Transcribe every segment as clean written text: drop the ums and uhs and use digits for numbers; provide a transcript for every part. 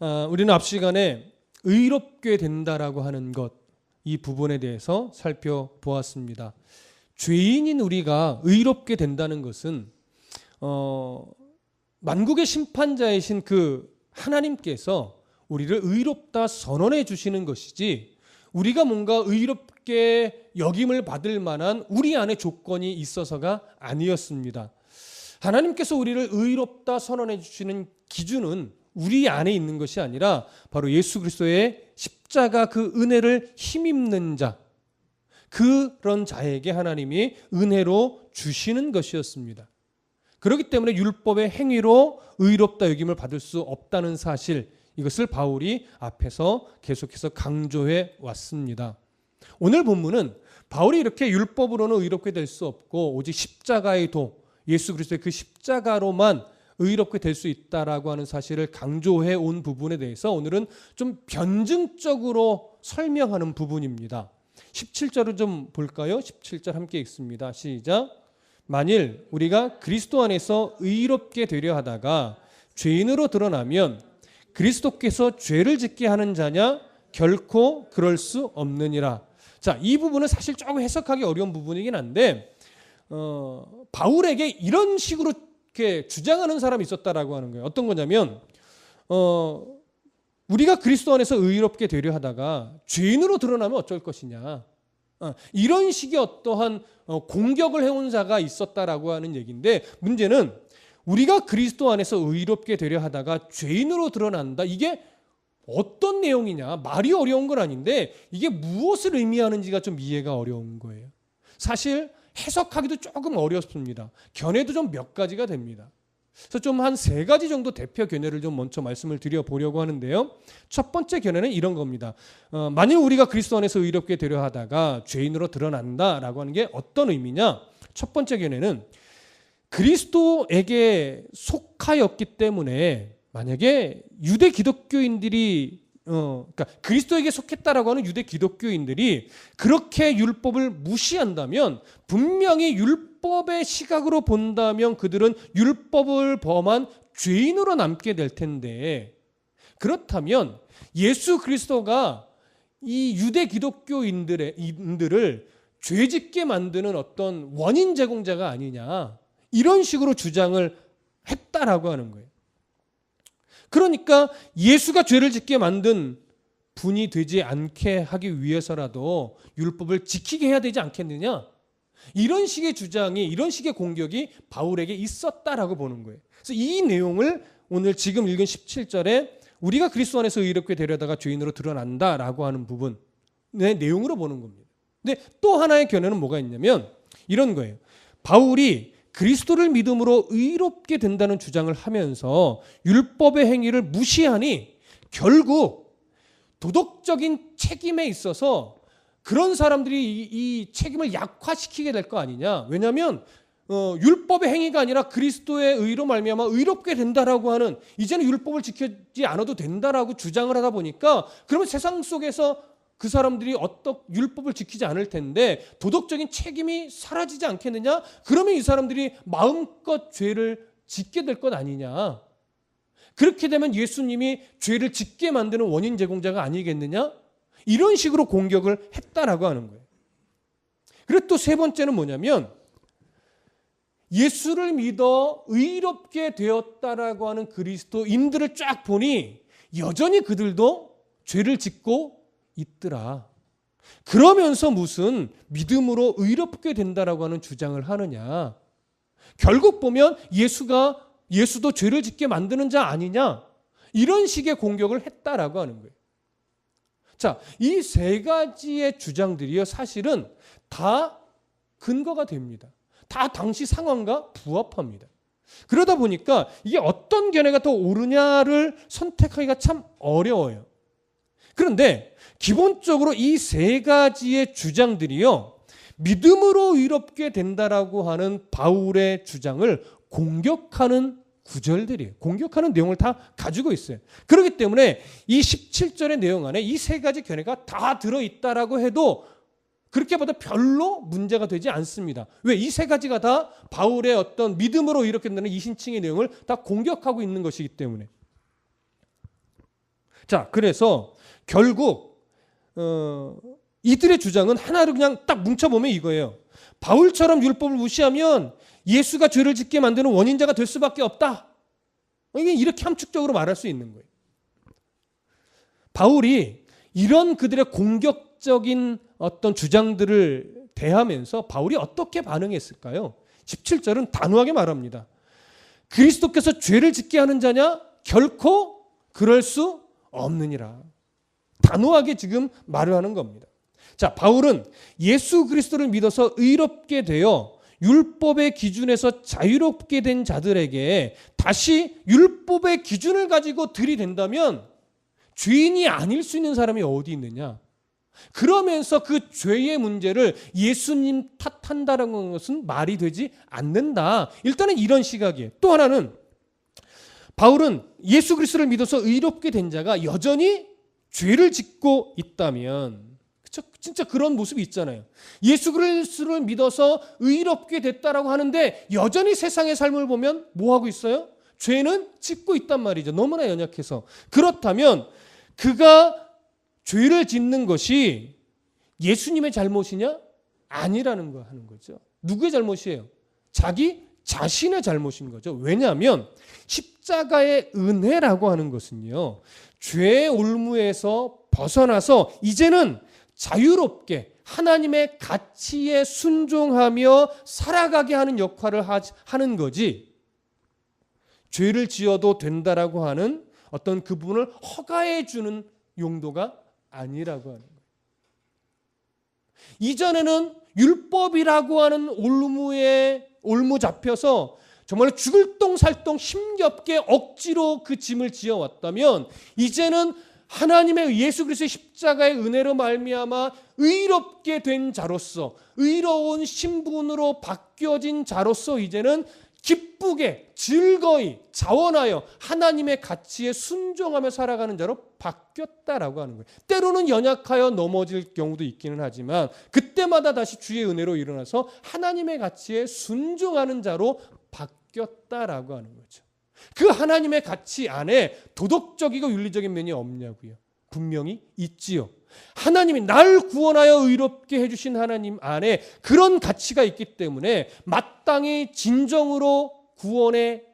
우리는 앞 시간에 의롭게 된다라고 하는 것, 이 부분에 대해서 살펴보았습니다. 죄인인 우리가 의롭게 된다는 것은 만국의 심판자이신 그 하나님께서 우리를 의롭다 선언해 주시는 것이지, 우리가 뭔가 의롭게 여김을 받을 만한 우리 안에 조건이 있어서가 아니었습니다. 하나님께서 우리를 의롭다 선언해 주시는 기준은 우리 안에 있는 것이 아니라 바로 예수 그리스도의 십자가 그 은혜를 힘입는 자, 그런 자에게 하나님이 은혜로 주시는 것이었습니다. 그렇기 때문에 율법의 행위로 의롭다 여김을 받을 수 없다는 사실, 이것을 바울이 앞에서 계속해서 강조해 왔습니다. 오늘 본문은 바울이 이렇게 율법으로는 의롭게 될 수 없고 오직 십자가의 도, 예수 그리스도의 그 십자가로만 의롭게 될 수 있다라고 하는 사실을 강조해 온 부분에 대해서 오늘은 좀 변증적으로 설명하는 부분입니다. 17절을 좀 볼까요? 17절 함께 읽습니다. 시작. 만일 우리가 그리스도 안에서 의롭게 되려 하다가 죄인으로 드러나면 그리스도께서 죄를 짓게 하는 자냐? 결코 그럴 수 없느니라. 자, 이 부분은 사실 조금 해석하기 어려운 부분이긴 한데 바울에게 이런 식으로 이렇게 주장하는 사람이 있었다라고 하는 거예요. 어떤 거냐면 우리가 그리스도 안에서 의롭게 되려 하다가 죄인으로 드러나면 어쩔 것이냐. 이런 식의 어떠한 공격을 해온 자가 있었다라고 하는 얘기인데, 문제는 우리가 그리스도 안에서 의롭게 되려 하다가 죄인으로 드러난다. 이게 어떤 내용이냐? 말이 어려운 건 아닌데 이게 무엇을 의미하는지가 좀 이해가 어려운 거예요. 사실 해석하기도 조금 어렵습니다. 견해도 좀 몇 가지가 됩니다. 그래서 좀 한 3가지 정도 대표 견해를 좀 먼저 말씀을 드려보려고 하는데요. 첫 번째 견해는 이런 겁니다. 만일 우리가 그리스도 안에서 의롭게 되려 하다가 죄인으로 드러난다라고 하는 게 어떤 의미냐? 첫 번째 견해는 그리스도에게 속하였기 때문에 만약에 유대 기독교인들이 그러니까 그리스도에게 속했다라고 하는 유대 기독교인들이 그렇게 율법을 무시한다면, 분명히 율법의 시각으로 본다면 그들은 율법을 범한 죄인으로 남게 될 텐데, 그렇다면 예수 그리스도가 이 유대 기독교인들을 죄짓게 만드는 어떤 원인 제공자가 아니냐, 이런 식으로 주장을 했다라고 하는 거예요. 그러니까 예수가 죄를 짓게 만든 분이 되지 않게 하기 위해서라도 율법을 지키게 해야 되지 않겠느냐? 이런 식의 주장이, 이런 식의 공격이 바울에게 있었다라고 보는 거예요. 그래서 이 내용을 오늘 지금 읽은 17절에 우리가 그리스도 안에서 의롭게 되려다가 죄인으로 드러난다라고 하는 부분의 내용으로 보는 겁니다. 근데 또 하나의 견해는 뭐가 있냐면 이런 거예요. 바울이 그리스도를 믿음으로 의롭게 된다는 주장을 하면서 율법의 행위를 무시하니 결국 도덕적인 책임에 있어서 그런 사람들이 이 책임을 약화시키게 될 거 아니냐. 왜냐하면 율법의 행위가 아니라 그리스도의 의로 말미암아 의롭게 된다라고 하는, 이제는 율법을 지키지 않아도 된다라고 주장을 하다 보니까 그러면 세상 속에서 그 사람들이 어떤 율법을 지키지 않을 텐데 도덕적인 책임이 사라지지 않겠느냐? 그러면 이 사람들이 마음껏 죄를 짓게 될 것 아니냐? 그렇게 되면 예수님이 죄를 짓게 만드는 원인 제공자가 아니겠느냐? 이런 식으로 공격을 했다라고 하는 거예요. 그리고 또 세 번째는 뭐냐면 예수를 믿어 의롭게 되었다라고 하는 그리스도인들을 쫙 보니 여전히 그들도 죄를 짓고 있더라. 그러면서 무슨 믿음으로 의롭게 된다라고 하는 주장을 하느냐? 결국 보면 예수도 죄를 짓게 만드는 자 아니냐? 이런 식의 공격을 했다라고 하는 거예요. 자, 이 3가지의 주장들이요, 사실은 다 근거가 됩니다. 다 당시 상황과 부합합니다. 그러다 보니까 이게 어떤 견해가 더 옳으냐를 선택하기가 참 어려워요. 그런데 기본적으로 이 3가지의 주장들이요, 믿음으로 의롭게 된다라고 하는 바울의 주장을 공격하는 구절들이에요. 공격하는 내용을 다 가지고 있어요. 그렇기 때문에 이 17절의 내용 안에 이 3가지 견해가 다 들어있다라고 해도 그렇게 봐도 별로 문제가 되지 않습니다. 왜? 이 3가지가 다 바울의 어떤 믿음으로 의롭게 된다는 이신칭의 내용을 다 공격하고 있는 것이기 때문에. 자, 그래서 결국 이들의 주장은 하나로 그냥 딱 뭉쳐보면 이거예요. 바울처럼 율법을 무시하면 예수가 죄를 짓게 만드는 원인자가 될 수밖에 없다. 이게 이렇게 함축적으로 말할 수 있는 거예요. 바울이 이런 그들의 공격적인 어떤 주장들을 대하면서 바울이 어떻게 반응했을까요? 17절은 단호하게 말합니다. 그리스도께서 죄를 짓게 하는 자냐? 결코 그럴 수 없느니라. 단호하게 지금 말을 하는 겁니다. 자, 바울은 예수 그리스도를 믿어서 의롭게 되어 율법의 기준에서 자유롭게 된 자들에게 다시 율법의 기준을 가지고 들이댄다면 죄인이 아닐 수 있는 사람이 어디 있느냐? 그러면서 그 죄의 문제를 예수님 탓한다는 것은 말이 되지 않는다. 일단은 이런 시각이에요. 또 하나는 바울은 예수 그리스도를 믿어서 의롭게 된 자가 여전히 죄를 짓고 있다면, 그렇죠? 진짜 그런 모습이 있잖아요. 예수 그리스도를 믿어서 의롭게 됐다라고 하는데 여전히 세상의 삶을 보면 뭐 하고 있어요? 죄는 짓고 있단 말이죠. 너무나 연약해서. 그렇다면 그가 죄를 짓는 것이 예수님의 잘못이냐? 아니라는 거 하는 거죠. 누구의 잘못이에요? 자기 자신의 잘못인 거죠. 왜냐하면 십자가의 은혜라고 하는 것은요, 죄의 올무에서 벗어나서 이제는 자유롭게 하나님의 가치에 순종하며 살아가게 하는 역할을 하는 거지, 죄를 지어도 된다라고 하는 어떤 그 부분을 허가해 주는 용도가 아니라고 하는 거예요. 이전에는 율법이라고 하는 올무 잡혀서 정말 죽을 똥살똥 힘겹게 억지로 그 짐을 지어왔다면, 이제는 하나님의 예수 그리스도의 십자가의 은혜로 말미암아 의롭게 된 자로서, 의로운 신분으로 바뀌어진 자로서 이제는 기쁘게 즐거이 자원하여 하나님의 가치에 순종하며 살아가는 자로 바뀌었다라고 하는 거예요. 때로는 연약하여 넘어질 경우도 있기는 하지만 그때마다 다시 주의 은혜로 일어나서 하나님의 가치에 순종하는 자로 바뀌었다라고 하는 거죠. 그 하나님의 가치 안에 도덕적이고 윤리적인 면이 없냐고요? 분명히 있지요. 하나님이 날 구원하여 의롭게 해주신 하나님 안에 그런 가치가 있기 때문에 마땅히 진정으로 구원에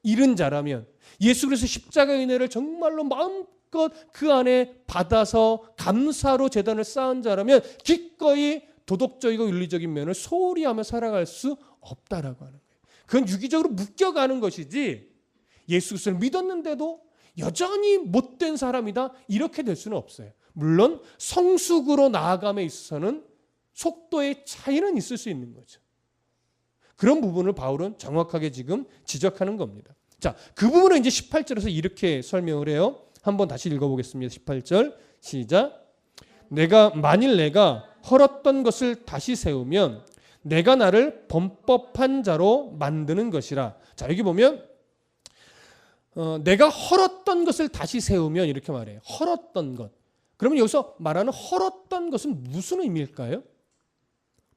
이른 자라면, 예수 그리스도 십자가의 은혜를 정말로 마음껏 그 안에 받아서 감사로 제단을 쌓은 자라면 기꺼이 도덕적이고 윤리적인 면을 소홀히 하며 살아갈 수 없다라고 하는 거예요. 그건 유기적으로 묶여가는 것이지, 예수 그리스도를 믿었는데도 여전히 못된 사람이다 이렇게 될 수는 없어요. 물론 성숙으로 나아감에 있어서는 속도의 차이는 있을 수 있는 거죠. 그런 부분을 바울은 정확하게 지금 지적하는 겁니다. 자, 그 부분은 이제 18절에서 이렇게 설명을 해요. 한번 다시 읽어보겠습니다. 18절 시작. 만일 내가 헐었던 것을 다시 세우면 내가 나를 범법한 자로 만드는 것이라. 자, 여기 보면 내가 헐었던 것을 다시 세우면 이렇게 말해요. 헐었던 것. 그러면 여기서 말하는 헐었던 것은 무슨 의미일까요?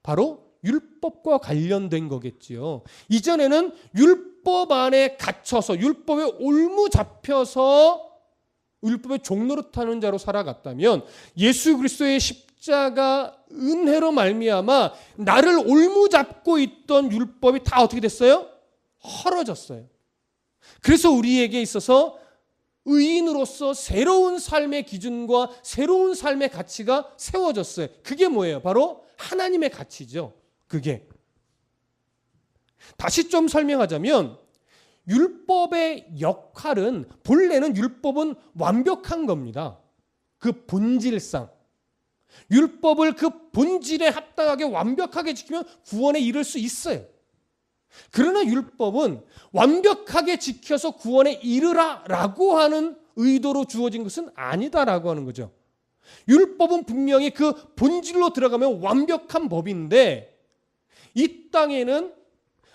바로 율법과 관련된 거겠지요. 이전에는 율법 안에 갇혀서 율법에 올무 잡혀서 율법의 종노릇하는 자로 살아갔다면, 예수 그리스도의 십자가 은혜로 말미암아 나를 올무 잡고 있던 율법이 다 어떻게 됐어요? 헐어졌어요. 그래서 우리에게 있어서 의인으로서 새로운 삶의 기준과 새로운 삶의 가치가 세워졌어요. 그게 뭐예요? 바로 하나님의 가치죠. 그게. 다시 좀 설명하자면, 율법의 역할은, 본래는 율법은 완벽한 겁니다. 그 본질상. 율법을 그 본질에 합당하게 완벽하게 지키면 구원에 이를 수 있어요. 그러나 율법은 완벽하게 지켜서 구원에 이르라라고 하는 의도로 주어진 것은 아니다라고 하는 거죠. 율법은 분명히 그 본질로 들어가면 완벽한 법인데, 이 땅에는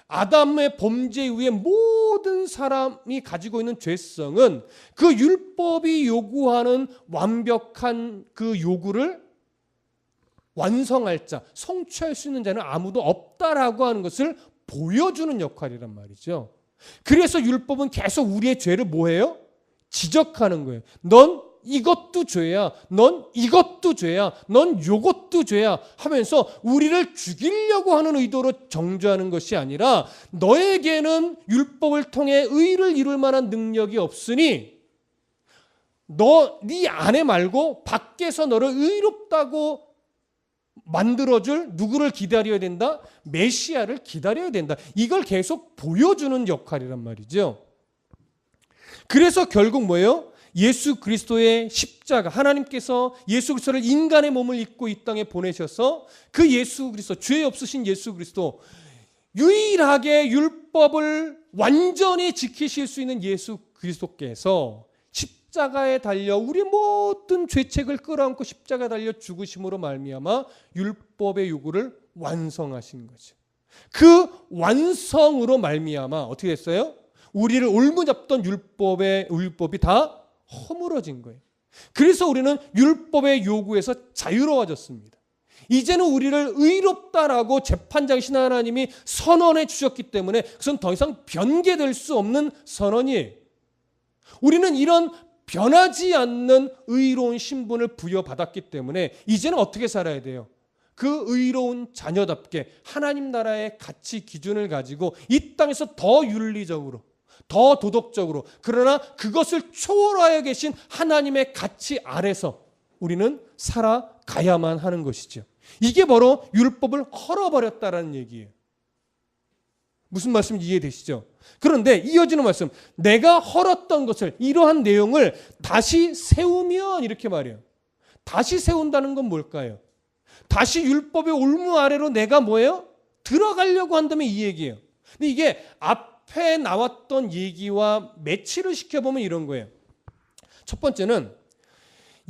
아담의 범죄 이후에 모든 사람이 가지고 있는 죄성은 그 율법이 요구하는 완벽한 그 요구를 완성할 자, 성취할 수 있는 자는 아무도 없다라고 하는 것을 보여주는 역할이란 말이죠. 그래서 율법은 계속 우리의 죄를 뭐해요? 지적하는 거예요. 넌 이것도 죄야, 넌 이것도 죄야, 넌 요것도 죄야 하면서 우리를 죽이려고 하는 의도로 정죄하는 것이 아니라 너에게는 율법을 통해 의를 이룰 만한 능력이 없으니 네 안에 말고 밖에서 너를 의롭다고 만들어줄 누구를 기다려야 된다? 메시아를 기다려야 된다. 이걸 계속 보여주는 역할이란 말이죠. 그래서 결국 뭐예요? 예수 그리스도의 십자가, 하나님께서 예수 그리스도를 인간의 몸을 입고 이 땅에 보내셔서 그 예수 그리스도, 죄 없으신 예수 그리스도, 유일하게 율법을 완전히 지키실 수 있는 예수 그리스도께서 십자가에 달려 우리 모든 죄책을 끌어안고 십자가에 달려 죽으심으로 말미암아 율법의 요구를 완성하신 거죠. 그 완성으로 말미암아 어떻게 됐어요? 우리를 올무잡던 율법이 다 허물어진 거예요. 그래서 우리는 율법의 요구에서 자유로워졌습니다. 이제는 우리를 의롭다라고 재판장이신 하나님이 선언해 주셨기 때문에 그것은 더 이상 변개될 수 없는 선언이에요. 우리는 이런 변하지 않는 의로운 신분을 부여받았기 때문에 이제는 어떻게 살아야 돼요? 그 의로운 자녀답게 하나님 나라의 가치 기준을 가지고 이 땅에서 더 윤리적으로, 더 도덕적으로, 그러나 그것을 초월하여 계신 하나님의 가치 아래서 우리는 살아가야만 하는 것이죠. 이게 바로 율법을 헐어버렸다라는 얘기예요. 무슨 말씀인지 이해되시죠? 그런데 이어지는 말씀, 내가 헐었던 것을, 이러한 내용을 다시 세우면, 이렇게 말해요. 다시 세운다는 건 뭘까요? 다시 율법의 올무 아래로 내가 뭐예요? 들어가려고 한다면 이 얘기예요. 근데 이게 앞에 나왔던 얘기와 매치를 시켜보면 이런 거예요. 첫 번째는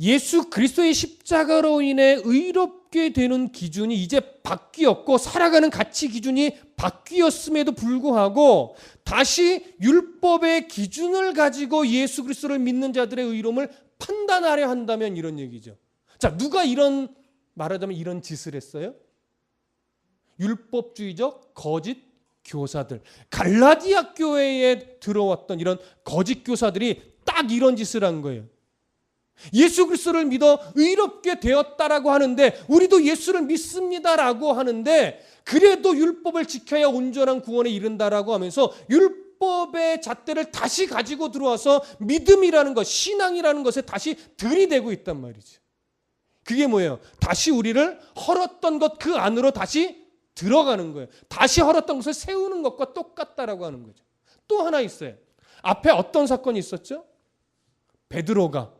예수 그리스도의 십자가로 인해 의롭게 되는 기준이 이제 바뀌었고 살아가는 가치 기준이 바뀌었음에도 불구하고 다시 율법의 기준을 가지고 예수 그리스도를 믿는 자들의 의로움을 판단하려 한다면 이런 얘기죠. 자, 누가 이런, 말하자면 이런 짓을 했어요? 율법주의적 거짓 교사들, 갈라디아 교회에 들어왔던 이런 거짓 교사들이 딱 이런 짓을 한 거예요. 예수 그리스도를 믿어 의롭게 되었다라고 하는데, 우리도 예수를 믿습니다라고 하는데, 그래도 율법을 지켜야 온전한 구원에 이른다라고 하면서 율법의 잣대를 다시 가지고 들어와서 믿음이라는 것, 신앙이라는 것에 다시 들이대고 있단 말이죠. 그게 뭐예요? 다시 우리를 헐었던 것 그 안으로 다시 들어가는 거예요. 다시 헐었던 것을 세우는 것과 똑같다라고 하는 거죠. 또 하나 있어요. 앞에 어떤 사건이 있었죠? 베드로가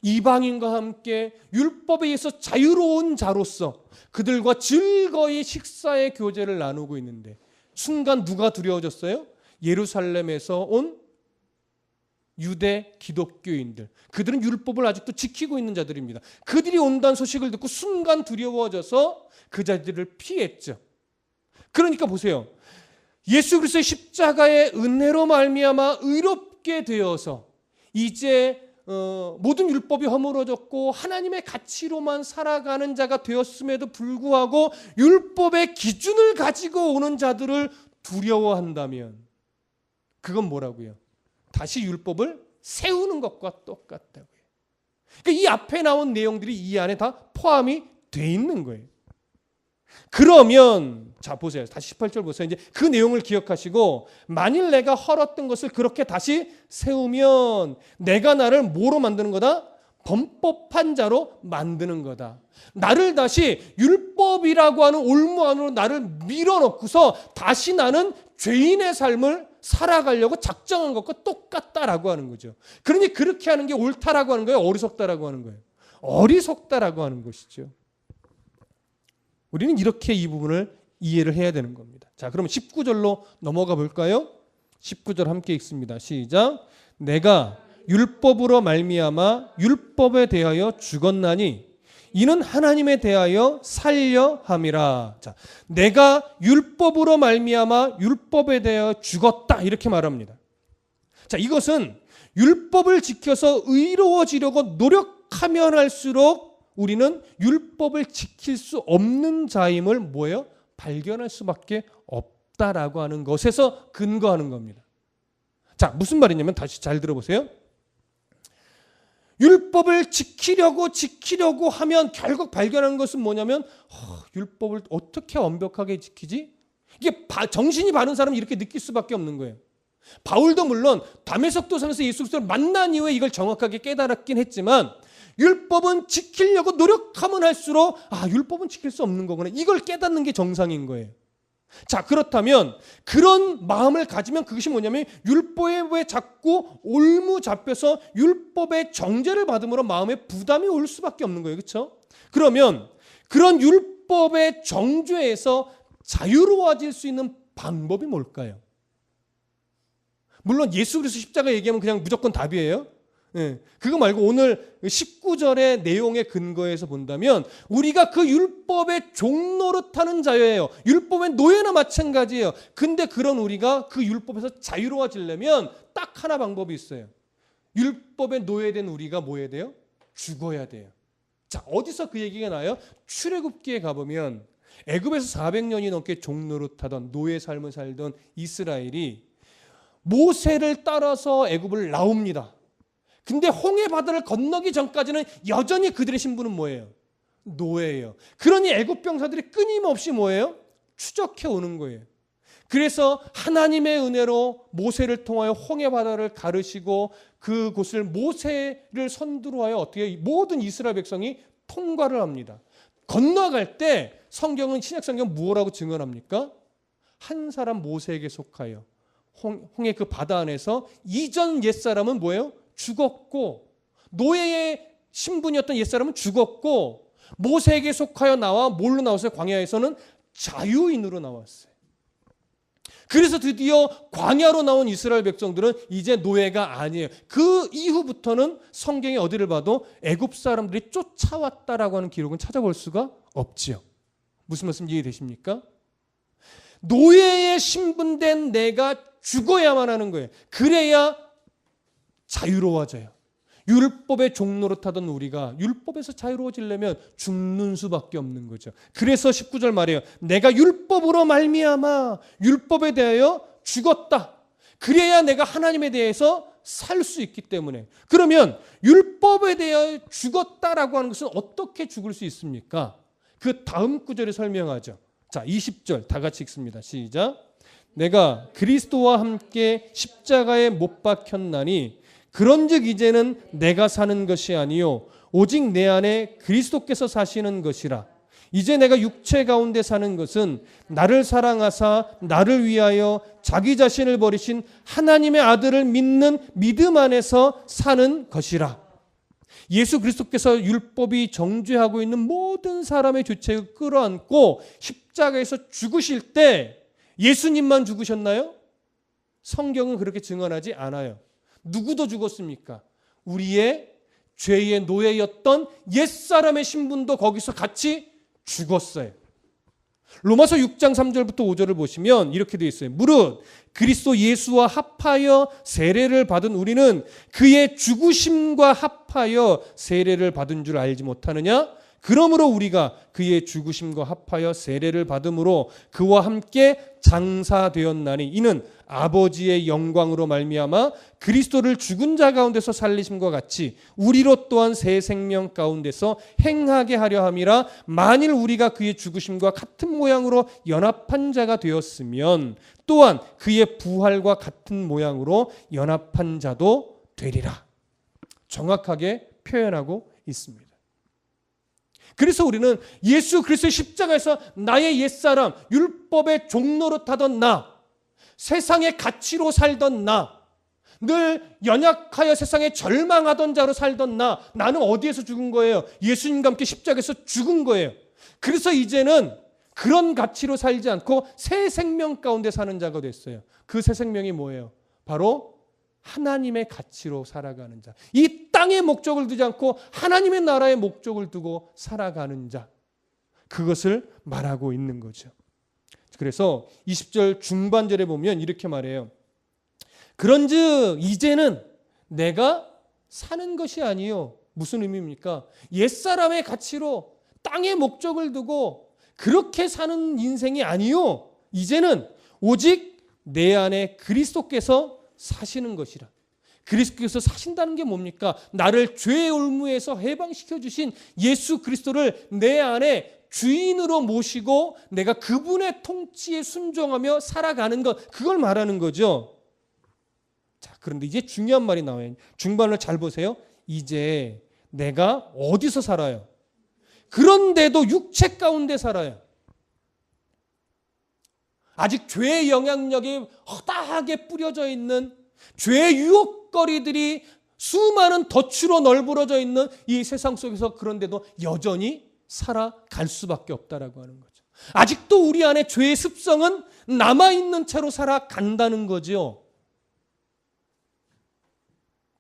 이방인과 함께 율법에 의해서 자유로운 자로서 그들과 즐거이 식사의 교제를 나누고 있는데 순간 누가 두려워졌어요? 예루살렘에서 온 유대 기독교인들. 그들은 율법을 아직도 지키고 있는 자들입니다. 그들이 온다는 소식을 듣고 순간 두려워져서 그 자들을 피했죠. 그러니까 보세요. 예수 그리스도의 십자가의 은혜로 말미암아 의롭게 되어서 이제 모든 율법이 허물어졌고 하나님의 가치로만 살아가는 자가 되었음에도 불구하고 율법의 기준을 가지고 오는 자들을 두려워한다면 그건 뭐라고요? 다시 율법을 세우는 것과 똑같다고요. 그러니까 이 앞에 나온 내용들이 이 안에 다 포함이 돼 있는 거예요. 그러면 자 보세요. 다시 18절 보세요. 이제 그 내용을 기억하시고 만일 내가 헐었던 것을 그렇게 다시 세우면 내가 나를 뭐로 만드는 거다? 범법한 자로 만드는 거다. 나를 다시 율법이라고 하는 올무 안으로 나를 밀어넣고서 다시 나는 죄인의 삶을 살아가려고 작정한 것과 똑같다라고 하는 거죠. 그러니 그렇게 하는 게 옳다라고 하는 거예요? 어리석다라고 하는 거예요? 어리석다라고 하는 것이죠. 우리는 이렇게 이 부분을 이해를 해야 되는 겁니다. 자, 그럼 19절로 넘어가 볼까요? 19절 함께 읽습니다. 시작. 내가 율법으로 말미암아 율법에 대하여 죽었나니 이는 하나님에 대하여 살려 함이라. 자, 내가 율법으로 말미암아 율법에 대하여 죽었다 이렇게 말합니다. 자, 이것은 율법을 지켜서 의로워지려고 노력하면 할수록 우리는 율법을 지킬 수 없는 자임을 뭐예요? 발견할 수밖에 없다라고 하는 것에서 근거하는 겁니다. 자, 무슨 말이냐면 다시 잘 들어보세요. 율법을 지키려고 하면 결국 발견하는 것은 뭐냐면 율법을 어떻게 완벽하게 지키지? 이게 정신이 바른 사람은 이렇게 느낄 수밖에 없는 거예요. 바울도 물론 다메섹 도상에서 예수 그리스도를 만난 이후에 이걸 정확하게 깨달았긴 했지만 율법은 지키려고 노력하면 할수록 율법은 지킬 수 없는 거구나. 이걸 깨닫는 게 정상인 거예요. 자, 그렇다면 그런 마음을 가지면 그것이 뭐냐면 율법에 자꾸 올무 잡혀서 율법의 정죄를 받음으로 마음에 부담이 올 수밖에 없는 거예요. 그렇죠? 그러면 그런 율법의 정죄에서 자유로워질 수 있는 방법이 뭘까요? 물론 예수 그리스도 십자가 얘기하면 그냥 무조건 답이에요. 그거 말고 오늘 19절의 내용의 근거에서 본다면 우리가 그 율법의 종노릇하는 자예요. 율법의 노예나 마찬가지예요. 근데 그런 우리가 그 율법에서 자유로워지려면 딱 하나 방법이 있어요. 율법의 노예된 우리가 뭐 해야 돼요? 죽어야 돼요. 자, 어디서 그 얘기가 나요? 출애굽기에 가보면 애굽에서 400년이 넘게 종노릇하던 노예 삶을 살던 이스라엘이 모세를 따라서 애굽을 나옵니다. 근데 홍해 바다를 건너기 전까지는 여전히 그들의 신분은 뭐예요? 노예예요. 그러니 애굽 병사들이 끊임없이 뭐예요? 추적해 오는 거예요. 그래서 하나님의 은혜로 모세를 통하여 홍해 바다를 가르시고 그곳을 모세를 선두로 하여 어떻게 모든 이스라엘 백성이 통과를 합니다. 건너갈 때 성경은 신약 성경 무엇라고 증언합니까? 한 사람 모세에게 속하여 홍해 그 바다 안에서 이전 옛사람은 뭐예요? 죽었고 노예의 신분이었던 옛사람은 죽었고 모세에게 속하여 나와 뭘로 나왔어요? 광야에서는 자유인으로 나왔어요. 그래서 드디어 광야로 나온 이스라엘 백성들은 이제 노예가 아니에요. 그 이후부터는 성경의 어디를 봐도 애굽 사람들이 쫓아왔다라고 하는 기록은 찾아볼 수가 없지요. 무슨 말씀 이해되십니까? 노예의 신분된 내가 죽어야만 하는 거예요. 그래야 자유로워져요. 율법의 종노릇하던 우리가 율법에서 자유로워지려면 죽는 수밖에 없는 거죠. 그래서 19절 말이에요. 내가 율법으로 말미암아 율법에 대하여 죽었다. 그래야 내가 하나님에 대해서 살 수 있기 때문에. 그러면 율법에 대하여 죽었다라고 하는 것은 어떻게 죽을 수 있습니까? 그 다음 구절에 설명하죠. 자, 20절 다 같이 읽습니다. 시작. 내가 그리스도와 함께 십자가에 못 박혔나니 그런즉 이제는 내가 사는 것이 아니요 오직 내 안에 그리스도께서 사시는 것이라. 이제 내가 육체 가운데 사는 것은 나를 사랑하사 나를 위하여 자기 자신을 버리신 하나님의 아들을 믿는 믿음 안에서 사는 것이라. 예수 그리스도께서 율법이 정죄하고 있는 모든 사람의 죄책을 끌어안고 십자가에서 죽으실 때 예수님만 죽으셨나요? 성경은 그렇게 증언하지 않아요. 누구도 죽었습니까? 우리의 죄의 노예였던 옛사람의 신분도 거기서 같이 죽었어요. 로마서 6장 3절부터 5절을 보시면 이렇게 되어 있어요. 무릇 그리스도 예수와 합하여 세례를 받은 우리는 그의 죽으심과 합하여 세례를 받은 줄 알지 못하느냐? 그러므로 우리가 그의 죽으심과 합하여 세례를 받음으로 그와 함께 장사되었나니 이는 아버지의 영광으로 말미암아 그리스도를 죽은 자 가운데서 살리심과 같이 우리로 또한 새 생명 가운데서 행하게 하려 함이라. 만일 우리가 그의 죽으심과 같은 모양으로 연합한 자가 되었으면 또한 그의 부활과 같은 모양으로 연합한 자도 되리라. 정확하게 표현하고 있습니다. 그래서 우리는 예수 그리스도의 십자가에서 나의 옛사람, 율법의 종노릇하던 나, 세상의 가치로 살던 나, 늘 연약하여 세상에 절망하던 자로 살던 나는 어디에서 죽은 거예요? 예수님과 함께 십자가에서 죽은 거예요. 그래서 이제는 그런 가치로 살지 않고 새 생명 가운데 사는 자가 됐어요. 그 새 생명이 뭐예요? 바로 하나님의 가치로 살아가는 자. 이 땅의 목적을 두지 않고 하나님의 나라의 목적을 두고 살아가는 자. 그것을 말하고 있는 거죠. 그래서 20절 중반절에 보면 이렇게 말해요. 그런즉 이제는 내가 사는 것이 아니요. 무슨 의미입니까? 옛사람의 가치로 땅의 목적을 두고 그렇게 사는 인생이 아니요. 이제는 오직 내 안에 그리스도께서 사시는 것이라. 그리스도께서 사신다는 게 뭡니까? 나를 죄의 올무에서 해방시켜 주신 예수 그리스도를 내 안에 주인으로 모시고 내가 그분의 통치에 순종하며 살아가는 것, 그걸 말하는 거죠. 자, 그런데 이제 중요한 말이 나와요. 중반을 잘 보세요. 이제 내가 어디서 살아요? 그런데도 육체 가운데 살아요. 아직 죄의 영향력이 허다하게 뿌려져 있는, 죄의 유혹거리들이 수많은 덫으로 널브러져 있는 이 세상 속에서, 그런데도 여전히 살아갈 수밖에 없다라고 하는 거죠. 아직도 우리 안에 죄의 습성은 남아있는 채로 살아간다는 거죠.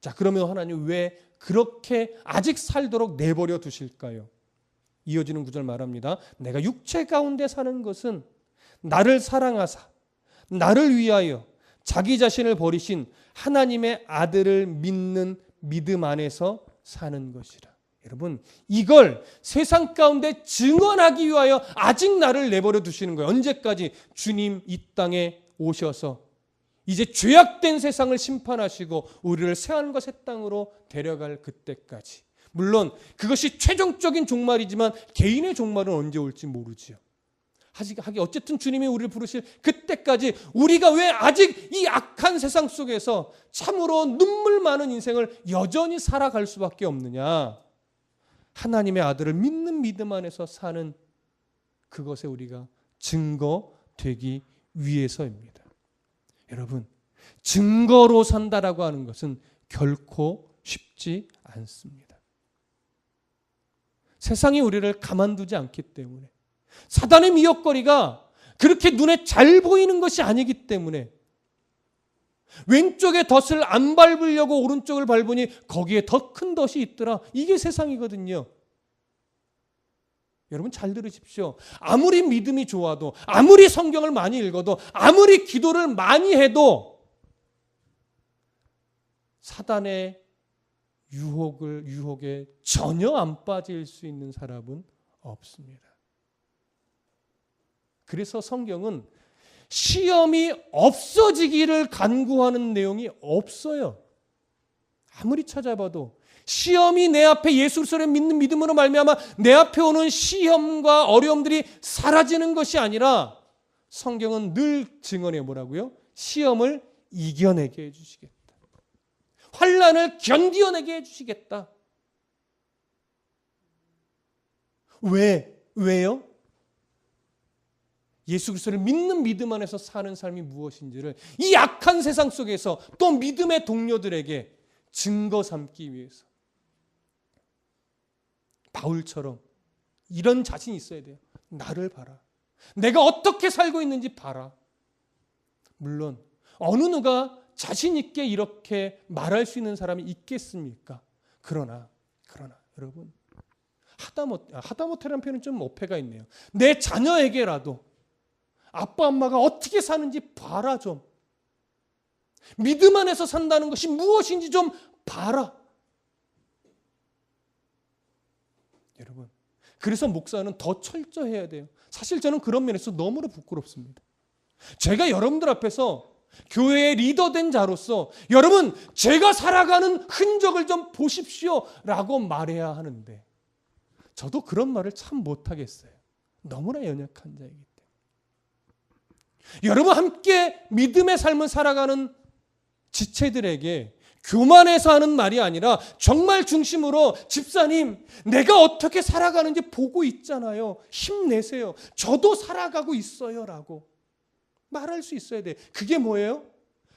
자, 그러면 하나님 왜 그렇게 아직 살도록 내버려 두실까요? 이어지는 구절 말합니다. 내가 육체 가운데 사는 것은 나를 사랑하사 나를 위하여 자기 자신을 버리신 하나님의 아들을 믿는 믿음 안에서 사는 것이라. 여러분, 이걸 세상 가운데 증언하기 위하여 아직 나를 내버려 두시는 거예요. 언제까지? 주님 이 땅에 오셔서 이제 죄악된 세상을 심판하시고 우리를 새하늘과 새 땅으로 데려갈 그때까지. 물론 그것이 최종적인 종말이지만 개인의 종말은 언제 올지 모르지요. 하기 어쨌든 주님이 우리를 부르실 그때까지 우리가 왜 아직 이 악한 세상 속에서 참으로 눈물 많은 인생을 여전히 살아갈 수밖에 없느냐? 하나님의 아들을 믿는 믿음 안에서 사는 그것에 우리가 증거되기 위해서입니다. 여러분, 증거로 산다라고 하는 것은 결코 쉽지 않습니다. 세상이 우리를 가만두지 않기 때문에, 사단의 미혹거리가 그렇게 눈에 잘 보이는 것이 아니기 때문에, 왼쪽에 덫을 안 밟으려고 오른쪽을 밟으니 거기에 더 큰 덫이 있더라. 이게 세상이거든요. 여러분 잘 들으십시오. 아무리 믿음이 좋아도, 아무리 성경을 많이 읽어도, 아무리 기도를 많이 해도 사단의 유혹에 전혀 안 빠질 수 있는 사람은 없습니다. 그래서 성경은 시험이 없어지기를 간구하는 내용이 없어요. 아무리 찾아봐도 시험이 내 앞에 예수 그리스도를 믿는 믿음으로 말미암아 내 앞에 오는 시험과 어려움들이 사라지는 것이 아니라, 성경은 늘 증언해 뭐라고요? 시험을 이겨내게 해주시겠다. 환난을 견디어내게 해주시겠다. 왜요? 예수 그리스도를 믿는 믿음 안에서 사는 삶이 무엇인지를 이 악한 세상 속에서 또 믿음의 동료들에게 증거 삼기 위해서. 바울처럼 이런 자신이 있어야 돼요. 나를 봐라. 내가 어떻게 살고 있는지 봐라. 물론 어느 누가 자신 있게 이렇게 말할 수 있는 사람이 있겠습니까? 그러나 여러분, 하다못해라는 표현은 좀 어폐가 있네요. 내 자녀에게라도 아빠 엄마가 어떻게 사는지 봐라 좀. 믿음 안에서 산다는 것이 무엇인지 좀 봐라. 여러분, 그래서 목사는 더 철저해야 돼요. 사실 저는 그런 면에서 너무나 부끄럽습니다. 제가 여러분들 앞에서 교회의 리더된 자로서 여러분, 제가 살아가는 흔적을 좀 보십시오 라고 말해야 하는데, 저도 그런 말을 참 못하겠어요. 너무나 연약한 자이기 때문에. 여러분, 함께 믿음의 삶을 살아가는 지체들에게 교만해서 하는 말이 아니라 정말 중심으로, 집사님 내가 어떻게 살아가는지 보고 있잖아요. 힘내세요. 저도 살아가고 있어요 라고 말할 수 있어야 돼. 그게 뭐예요?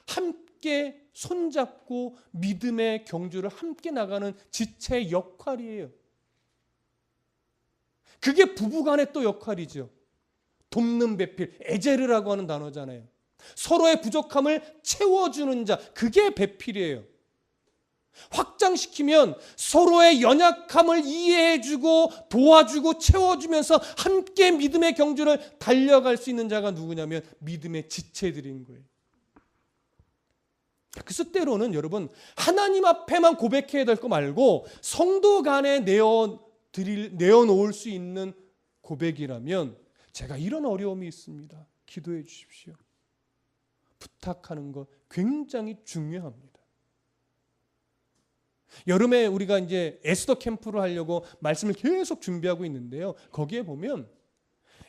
함께 손잡고 믿음의 경주를 함께 나가는 지체의 역할이에요. 그게 부부간의 또 역할이죠. 돕는 배필, 에제르라고 하는 단어잖아요. 서로의 부족함을 채워주는 자, 그게 배필이에요. 확장시키면 서로의 연약함을 이해해주고 도와주고 채워주면서 함께 믿음의 경주를 달려갈 수 있는 자가 누구냐면 미듬의 지체들인 거예요. 그래서 때로는 여러분, 하나님 앞에만 고백해야 될 거 말고 성도 간에 내어놓을 수 있는 고백이라면, 제가 이런 어려움이 있습니다, 기도해 주십시오, 부탁하는 것 굉장히 중요합니다. 여름에 우리가 이제 에스더 캠프를 하려고 말씀을 계속 준비하고 있는데요. 거기에 보면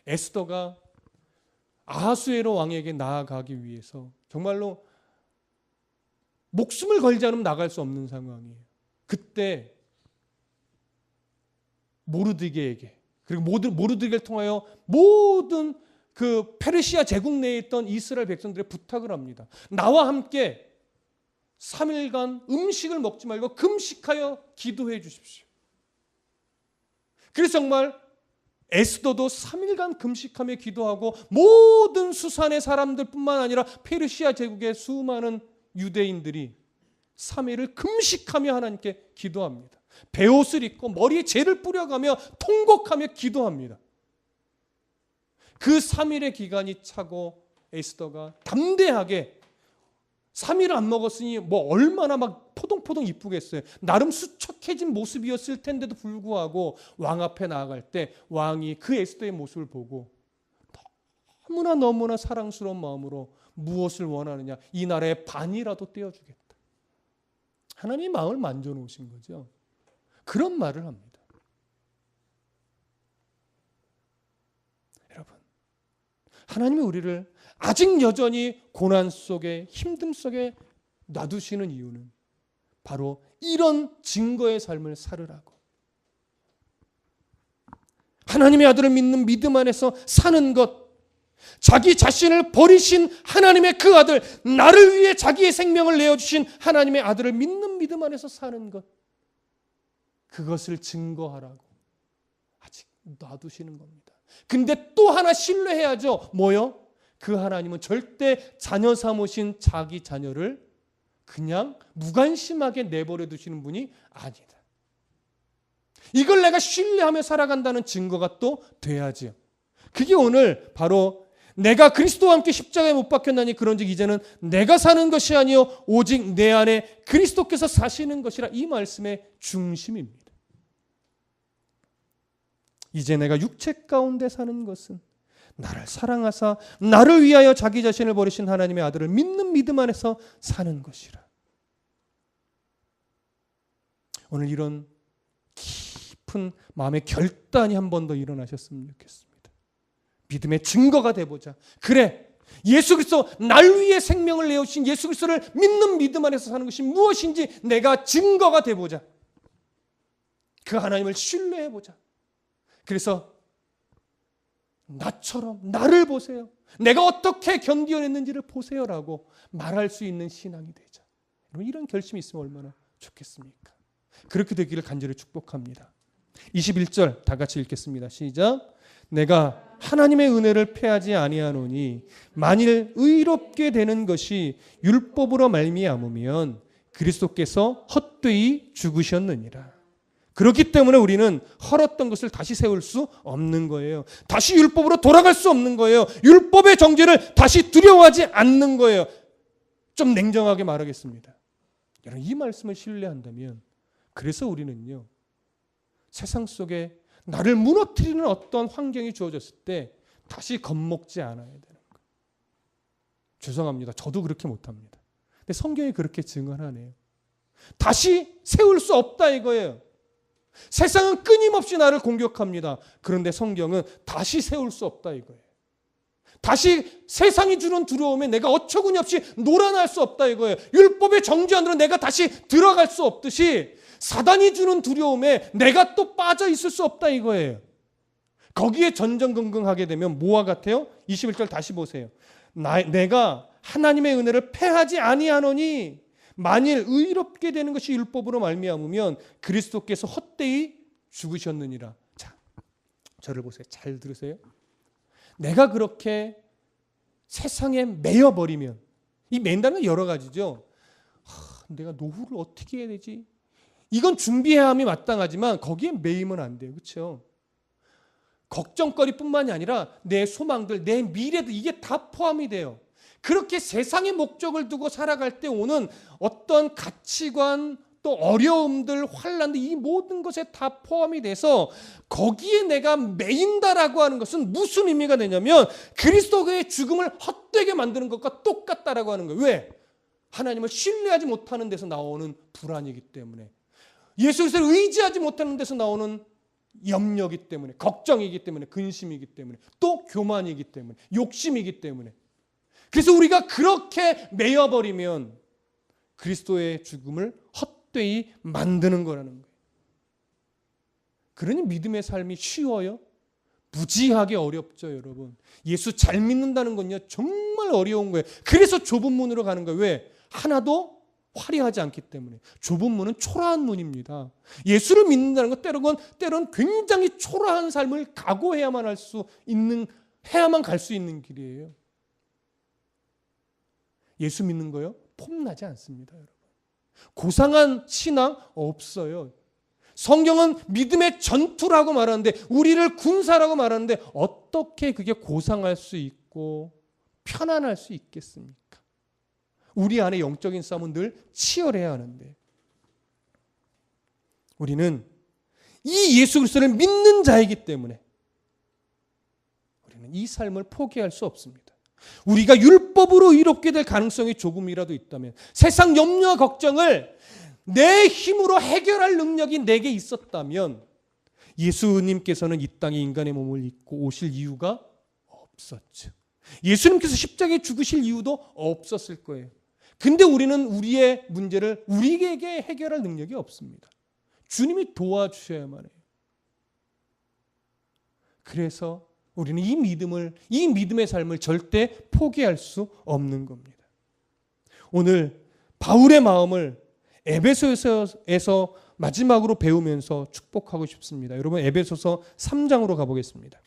에스더가 아하수에로 왕에게 나아가기 위해서 정말로 목숨을 걸지 않으면 나갈 수 없는 상황이에요. 그때 모르드게에게, 그리고 모르드게를 통하여 모든 그 페르시아 제국 내에 있던 이스라엘 백성들의 부탁을 합니다. 나와 함께 3일간 음식을 먹지 말고 금식하여 기도해 주십시오. 그래서 정말 에스더도 3일간 금식하며 기도하고 모든 수산의 사람들뿐만 아니라 페르시아 제국의 수많은 유대인들이 3일을 금식하며 하나님께 기도합니다. 베옷을 입고 머리에 재를 뿌려가며 통곡하며 기도합니다. 그 3일의 기간이 차고 에스더가 담대하게 3일을 안 먹었으니 뭐 얼마나 막 포동포동 이쁘겠어요. 나름 수척해진 모습이었을 텐데도 불구하고 왕 앞에 나아갈 때 왕이 그 에스더의 모습을 보고 너무나 사랑스러운 마음으로 무엇을 원하느냐, 이 나라의 반이라도 떼어주겠다. 하나님의 마음을 만져놓으신 거죠. 그런 말을 합니다. 여러분, 하나님이 우리를 아직 여전히 고난 속에, 힘듦 속에 놔두시는 이유는 바로 이런 증거의 삶을 살으라고, 하나님의 아들을 믿는 믿음 안에서 사는 것, 자기 자신을 버리신 하나님의 그 아들, 나를 위해 자기의 생명을 내어주신 하나님의 아들을 믿는 믿음 안에서 사는 것, 그것을 증거하라고 아직 놔두시는 겁니다. 근데 또 하나 신뢰해야죠. 뭐요? 그 하나님은 절대 자녀 삼으신 자기 자녀를 그냥 무관심하게 내버려 두시는 분이 아니다. 이걸 내가 신뢰하며 살아간다는 증거가 또 돼야지요. 그게 오늘 바로 내가 그리스도와 함께 십자가에 못 박혔나니 그런즉 이제는 내가 사는 것이 아니요 오직 내 안에 그리스도께서 사시는 것이라, 이 말씀의 중심입니다. 이제 내가 육체 가운데 사는 것은 나를 사랑하사 나를 위하여 자기 자신을 버리신 하나님의 아들을 믿는 믿음 안에서 사는 것이라. 오늘 이런 깊은 마음의 결단이 한 번 더 일어나셨으면 좋겠습니다. 믿음의 증거가 되보자. 그래, 예수 그리스도, 날 위해 생명을 내어주신 예수 그리스도를 믿는 믿음 안에서 사는 것이 무엇인지 내가 증거가 되보자. 그 하나님을 신뢰해보자. 그래서 나처럼 나를 보세요, 내가 어떻게 견디어냈는지를 보세요라고 말할 수 있는 신앙이 되자. 이런 결심이 있으면 얼마나 좋겠습니까? 그렇게 되기를 간절히 축복합니다. 21절 다 같이 읽겠습니다. 시작. 내가 하나님의 은혜를 패하지 아니하노니 만일 의롭게 되는 것이 율법으로 말미암으면 그리스도께서 헛되이 죽으셨느니라. 그렇기 때문에 우리는 헐었던 것을 다시 세울 수 없는 거예요. 다시 율법으로 돌아갈 수 없는 거예요. 율법의 정죄를 다시 두려워하지 않는 거예요. 좀 냉정하게 말하겠습니다. 여러분, 이 말씀을 신뢰한다면, 그래서 우리는요, 세상 속에 나를 무너뜨리는 어떤 환경이 주어졌을 때 다시 겁먹지 않아야 되는 거예요. 죄송합니다. 저도 그렇게 못합니다. 근데 성경이 그렇게 증언하네요. 다시 세울 수 없다 이거예요. 세상은 끊임없이 나를 공격합니다. 그런데 성경은 다시 세울 수 없다 이거예요. 다시 세상이 주는 두려움에 내가 어처구니 없이 놀아날 수 없다 이거예요. 율법의 정죄 안으로 내가 다시 들어갈 수 없듯이 사단이 주는 두려움에 내가 또 빠져 있을 수 없다 이거예요. 거기에 전전긍긍하게 되면 뭐와 같아요? 21절 다시 보세요. 내가 하나님의 은혜를 패하지 아니하노니 만일 의롭게 되는 것이 율법으로 말미암으면 그리스도께서 헛되이 죽으셨느니라. 자, 저를 보세요. 잘 들으세요. 내가 그렇게 세상에 매여버리면, 이 맨다는 건 여러 가지죠. 내가 노후를 어떻게 해야 되지? 이건 준비해야 함이 마땅하지만 거기에 매이면 안 돼요. 그렇죠? 걱정거리뿐만이 아니라 내 소망들, 내 미래들, 이게 다 포함이 돼요. 그렇게 세상의 목적을 두고 살아갈 때 오는 어떤 가치관, 또 어려움들, 환난들, 이 모든 것에 다 포함이 돼서 거기에 내가 매인다라고 하는 것은 무슨 의미가 되냐면 그리스도의 죽음을 헛되게 만드는 것과 똑같다라고 하는 거예요. 왜? 하나님을 신뢰하지 못하는 데서 나오는 불안이기 때문에. 예수 그리스도를 의지하지 못하는 데서 나오는 염려이기 때문에, 걱정이기 때문에, 근심이기 때문에, 또 교만이기 때문에, 욕심이기 때문에. 그래서 우리가 그렇게 매여버리면 그리스도의 죽음을 헛되이 만드는 거라는 거예요. 그러니 믿음의 삶이 쉬워요? 무지하게 어렵죠, 여러분. 예수 잘 믿는다는 건요, 정말 어려운 거예요. 그래서 좁은 문으로 가는 거예요. 왜? 하나도 화려하지 않기 때문에. 좁은 문은 초라한 문입니다. 예수를 믿는다는 건 때론 굉장히 초라한 삶을 각오해야만 해야만 갈 수 있는 길이에요. 예수 믿는 거요? 폼나지 않습니다, 여러분. 고상한 신앙 없어요. 성경은 믿음의 전투라고 말하는데, 우리를 군사라고 말하는데, 어떻게 그게 고상할 수 있고 편안할 수 있겠습니까? 우리 안에 영적인 싸움은 늘 치열해야 하는데, 우리는 이 예수 그리스도를 믿는 자이기 때문에 우리는 이 삶을 포기할 수 없습니다. 우리가 율법으로 의롭게 될 가능성이 조금이라도 있다면, 세상 염려와 걱정을 내 힘으로 해결할 능력이 내게 있었다면, 예수님께서는 이 땅에 인간의 몸을 입고 오실 이유가 없었죠. 예수님께서 십자가에 죽으실 이유도 없었을 거예요. 근데 우리는 우리의 문제를 우리에게 해결할 능력이 없습니다. 주님이 도와주셔야만 해요. 그래서 우리는 이 믿음의 삶을 절대 포기할 수 없는 겁니다. 오늘 바울의 마음을 에베소서에서 마지막으로 배우면서 축복하고 싶습니다. 여러분, 에베소서 3장으로 가보겠습니다.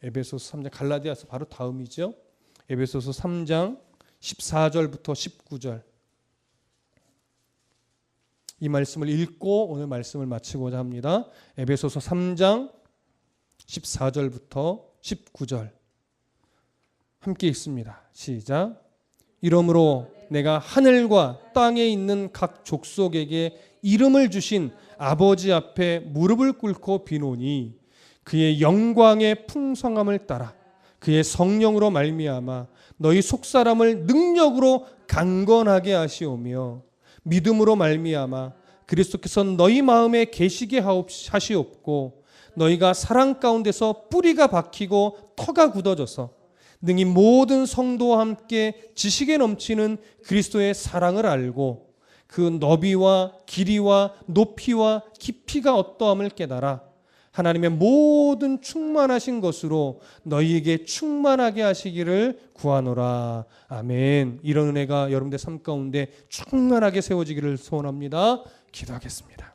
에베소서 3장, 갈라디아서 바로 다음이죠. 에베소서 3장 14절부터 19절. 이 말씀을 읽고 오늘 말씀을 마치고자 합니다. 에베소서 3장 14절부터 19절. 함께 읽습니다. 시작. 이러므로 내가 하늘과 땅에 있는 각 족속에게 이름을 주신 아버지 앞에 무릎을 꿇고 비노니, 그의 영광의 풍성함을 따라 그의 성령으로 말미암아 너희 속사람을 능력으로 강건하게 하시오며, 믿음으로 말미암아 그리스도께서 너희 마음에 계시게 하시옵고, 너희가 사랑 가운데서 뿌리가 박히고 터가 굳어져서 능히 모든 성도와 함께 지식에 넘치는 그리스도의 사랑을 알고 그 너비와 길이와 높이와 깊이가 어떠함을 깨달아 하나님의 모든 충만하신 것으로 너희에게 충만하게 하시기를 구하노라. 아멘. 이런 은혜가 여러분들 삶 가운데 충만하게 세워지기를 소원합니다. 기도하겠습니다.